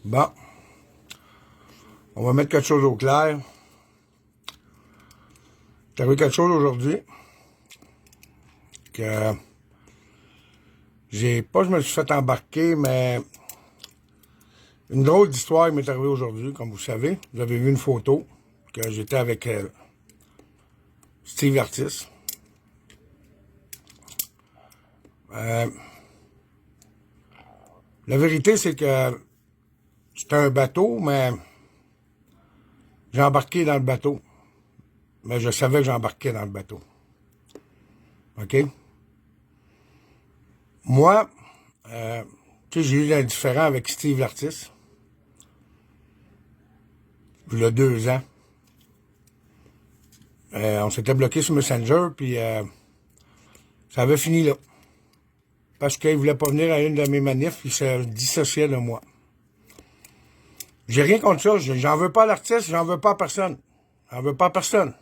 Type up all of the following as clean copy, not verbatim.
Bon, on va mettre quelque chose au clair. J'ai vu quelque chose aujourd'hui que je me suis fait embarquer, mais une drôle d'histoire m'est arrivée aujourd'hui, comme vous savez. Vous avez vu une photo que j'étais avec Steve Lartis. La vérité, c'est que c'était un bateau, mais j'ai embarqué dans le bateau. Mais je savais que j'embarquais dans le bateau. OK? Moi, tu sais, j'ai eu un différend avec Steve Lartis. Il y a 2 ans. On s'était bloqué sur Messenger, puis ça avait fini là. Parce qu'il voulait pas venir à une de mes manifs, il se dissociait de moi. J'ai rien contre ça, j'en veux pas à l'artiste, j'en veux pas à personne. J'en veux pas à personne.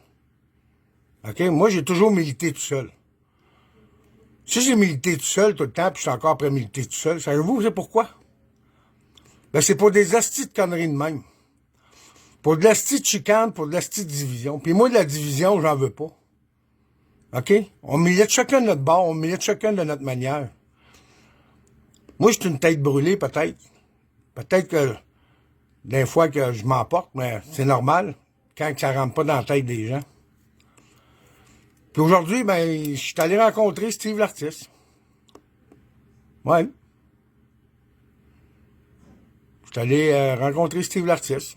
OK? Moi, j'ai toujours milité tout seul. Si j'ai milité tout seul tout le temps, puis je suis encore après militer tout seul, savez-vous, c'est pourquoi? Ben, c'est pour des astis de conneries de même. Pour de l'asti de chicane, pour de l'asti de division. Puis moi, de la division, j'en veux pas. OK? On milite chacun de notre bord, on milite chacun de notre manière. Moi, je suis une tête brûlée, peut-être. Peut-être que des fois que je m'emporte, mais c'est normal quand ça rentre pas dans la tête des gens. Puis aujourd'hui, ben, je suis allé rencontrer Steve Lartis. Ouais. Je suis allé rencontrer Steve Lartis.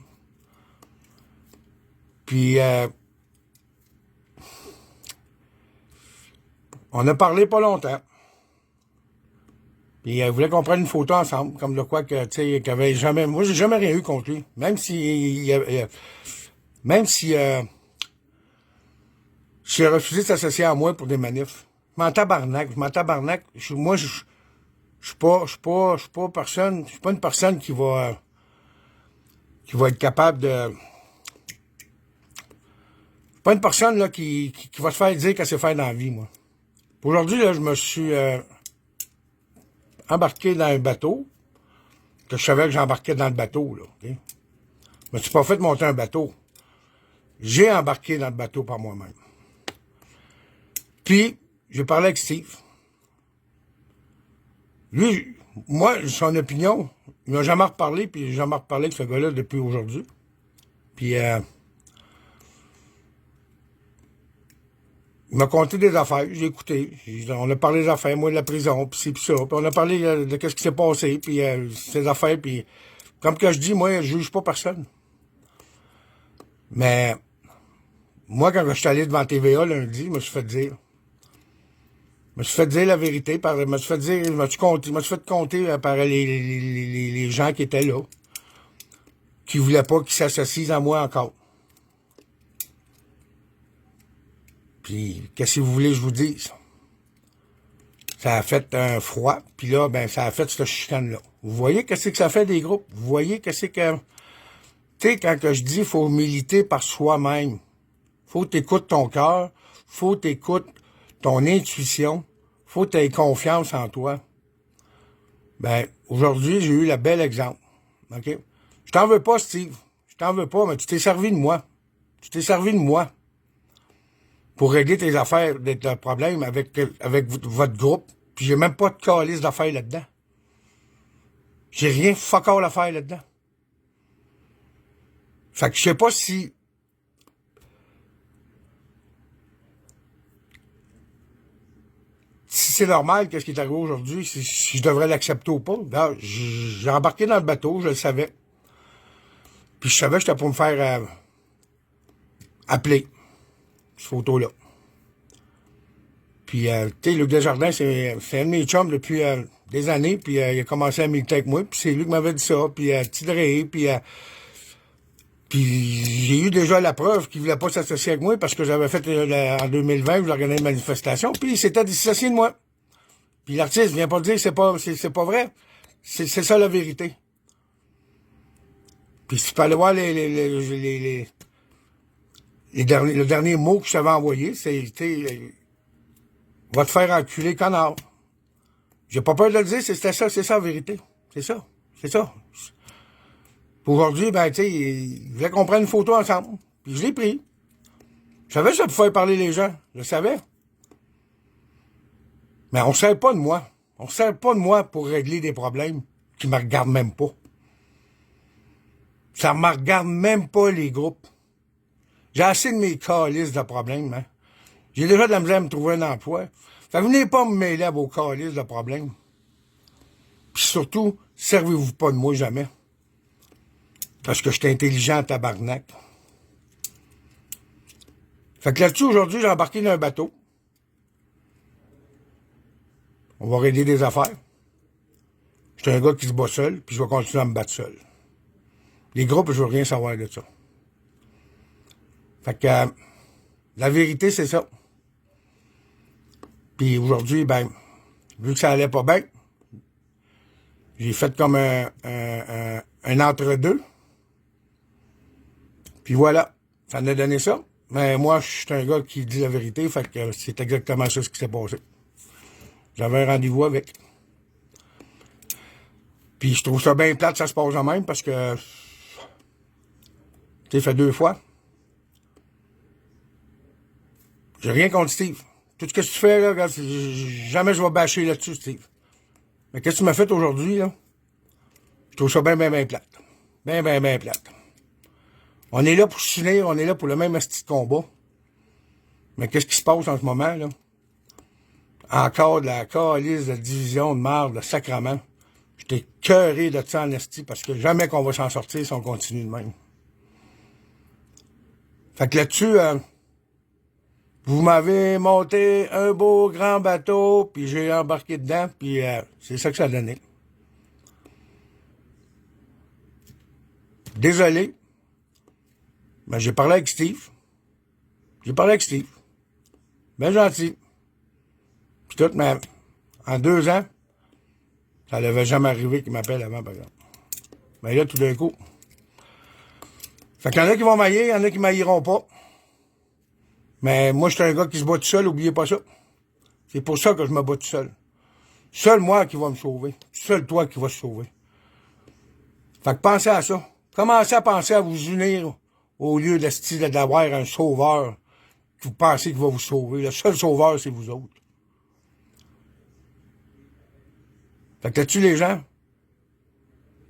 Puis, on a parlé pas longtemps. Puis, il voulait qu'on prenne une photo ensemble, comme de quoi que, tu sais, qu'il avait jamais... Moi, j'ai jamais rien eu contre lui. Même si j'ai refusé de s'associer à moi pour des manifs. Je m'en tabarnak. Moi, je suis pas personne... Je suis pas une personne qui va être capable de... Je suis pas une personne, là, qui va se faire dire qu'elle sait faire dans la vie, moi. Aujourd'hui, là, je me suis embarqué dans un bateau, que je savais que j'embarquais dans le bateau, là. Okay? Je me suis pas fait monter un bateau. J'ai embarqué dans le bateau par moi-même. Puis, j'ai parlé avec Steve. Lui, moi, son opinion, il m'a jamais reparlé, puis j'ai jamais reparlé avec ce gars-là depuis aujourd'hui. Puis, il m'a conté des affaires, j'ai écouté. On a parlé des affaires, moi, de la prison, puis c'est puis ça. Puis on a parlé de qu'est-ce qui s'est passé, puis ces affaires, puis comme que je dis, moi, je juge pas personne. Mais moi, quand je suis allé devant TVA lundi, je me suis fait dire. Je me suis fait dire la vérité, je me suis fait compter par les gens qui étaient là, qui voulaient pas qu'ils s'associent à moi encore. Puis, qu'est-ce que vous voulez que je vous dise? Ça a fait un froid, puis là, ben, ça a fait cette chicane-là. Vous voyez qu'est-ce que ça fait des groupes? Vous voyez qu'est-ce que... Tu sais, quand que je dis, faut militer par soi-même. Faut t'écouter ton cœur, faut t'écouter ton intuition, faut que t'aies confiance en toi. Ben, aujourd'hui, j'ai eu le bel exemple. OK? Je t'en veux pas, Steve. Je t'en veux pas, mais tu t'es servi de moi. Tu t'es servi de moi pour régler tes affaires, tes problèmes avec votre groupe. Puis j'ai même pas de calice d'affaires là-dedans. J'ai rien fuck all à faire là-dedans. Fait que je sais pas si c'est normal qu'est-ce qui est arrivé aujourd'hui, si je devrais l'accepter ou pas. Là, j'ai embarqué dans le bateau, je le savais. Puis je savais que j'étais pour me faire appeler, cette photo-là. Puis, tu sais, Luc Desjardins, c'est un de mes chums depuis des années, puis il a commencé à militer avec moi, puis c'est lui qui m'avait dit ça, puis Tidré, puis j'ai eu déjà la preuve qu'il voulait pas s'associer avec moi, parce que j'avais fait, en 2020, j'ai organisé une manifestation, puis il s'était dissocié de moi. Puis l'artiste vient pas dire que c'est pas vrai. C'est ça la vérité. Puis si tu peux aller voir le dernier mot que je t'avais envoyé, c'est, va te faire enculer, connard. J'ai pas peur de le dire, c'est ça la vérité. C'est ça. Puis aujourd'hui, ben, tu sais, il voulait qu'on prenne une photo ensemble. Puis je l'ai pris. Je savais que ça pouvait parler les gens. Je le savais. Mais on ne sert pas de moi. On ne sert pas de moi pour régler des problèmes qui ne me regardent même pas. Ça ne me regarde même pas, les groupes. J'ai assez de mes calices de problèmes, hein. J'ai déjà de la misère à me trouver un emploi. Fait que venez pas me mêler à vos calices de problèmes. Puis surtout, servez-vous pas de moi jamais. Parce que je suis intelligent en tabarnak. Fait que là-dessus, aujourd'hui, j'ai embarqué dans un bateau. On va régler des affaires. Je suis un gars qui se bat seul, puis je vais continuer à me battre seul. Les groupes, je veux rien savoir de ça. Fait que la vérité, c'est ça. Puis aujourd'hui, ben, vu que ça allait pas bien, j'ai fait comme un entre-deux. Puis voilà, ça en a donné ça. Mais moi, je suis un gars qui dit la vérité, fait que c'est exactement ça ce qui s'est passé. J'avais un rendez-vous avec. Puis je trouve ça bien plate, ça se passe de même, parce que, tu sais, fait 2 fois. J'ai rien contre Steve. Tout ce que tu fais, là, regarde, jamais je vais bâcher là-dessus, Steve. Mais qu'est-ce que tu m'as fait aujourd'hui, là? Je trouve ça bien plate. Bien plate. On est là pour s'unir, on est là pour le même asti de combat. Mais qu'est-ce qui se passe en ce moment, là? Encore de la calice de division de marde, de sacrement. J'étais cœuré de ça en esti parce que jamais qu'on va s'en sortir si on continue de même. Fait que là-dessus, vous m'avez monté un beau grand bateau, puis j'ai embarqué dedans, puis c'est ça que ça a donné. Désolé. Ben, j'ai parlé avec Steve. Bien gentil. Puis tout, mais en 2 ans, ça n'avait jamais arrivé qu'il m'appelle avant, par exemple. Mais là, tout d'un coup. Fait qu'il y en a qui vont mailler, il y en a qui mailleront pas. Mais moi, je suis un gars qui se bat tout seul, oubliez pas ça. C'est pour ça que je me bats tout seul. Seul moi qui va me sauver. Seul toi qui vas se sauver. Fait que pensez à ça. Commencez à penser à vous unir au lieu d'avoir un sauveur que vous pensez qu'il va vous sauver. Le seul sauveur, c'est vous autres. Fait que là-dessus, les gens,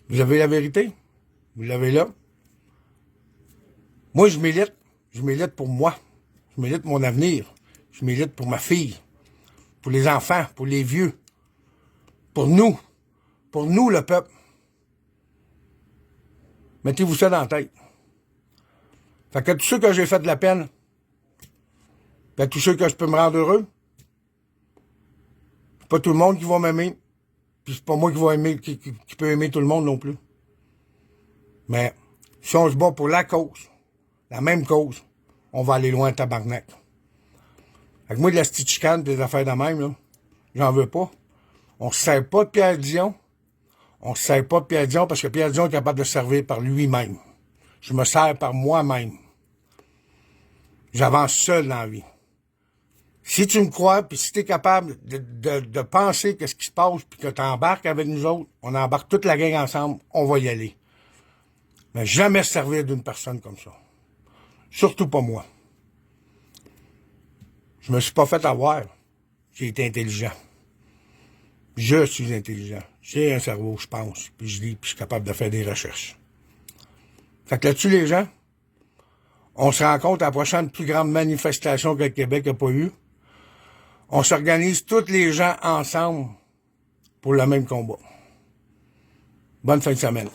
vous avez la vérité. Vous l'avez là. Moi, je milite. Je milite pour moi. Je milite pour mon avenir. Je milite pour ma fille. Pour les enfants. Pour les vieux. Pour nous. Pour nous, le peuple. Mettez-vous ça dans la tête. Fait que tous ceux que j'ai fait de la peine, ben, tous ceux que je peux me rendre heureux, c'est pas tout le monde qui va m'aimer, puis c'est pas moi qui va aimer, qui peut aimer tout le monde non plus. Mais si on se bat pour la cause, la même cause, on va aller loin, tabarnak. Fait que moi, de la petite chicane, des affaires de même, là, j'en veux pas. On se sert pas de Pierre Dion. On se sert pas de Pierre Dion parce que Pierre Dion est capable de se servir par lui-même. Je me sers par moi-même. J'avance seul dans la vie. Si tu me crois, puis si tu es capable de penser qu'est-ce qui se passe, puis que tu embarques avec nous autres, on embarque toute la gang ensemble, on va y aller. Mais jamais se servir d'une personne comme ça. Surtout pas moi. Je me suis pas fait avoir. J'ai été intelligent. Je suis intelligent. J'ai un cerveau, je pense, puis je lis, puis je suis capable de faire des recherches. Fait que là-dessus, les gens, on se rencontre à la prochaine plus grande manifestation que le Québec n'a pas eue. On s'organise tous les gens ensemble pour le même combat. Bonne fin de semaine.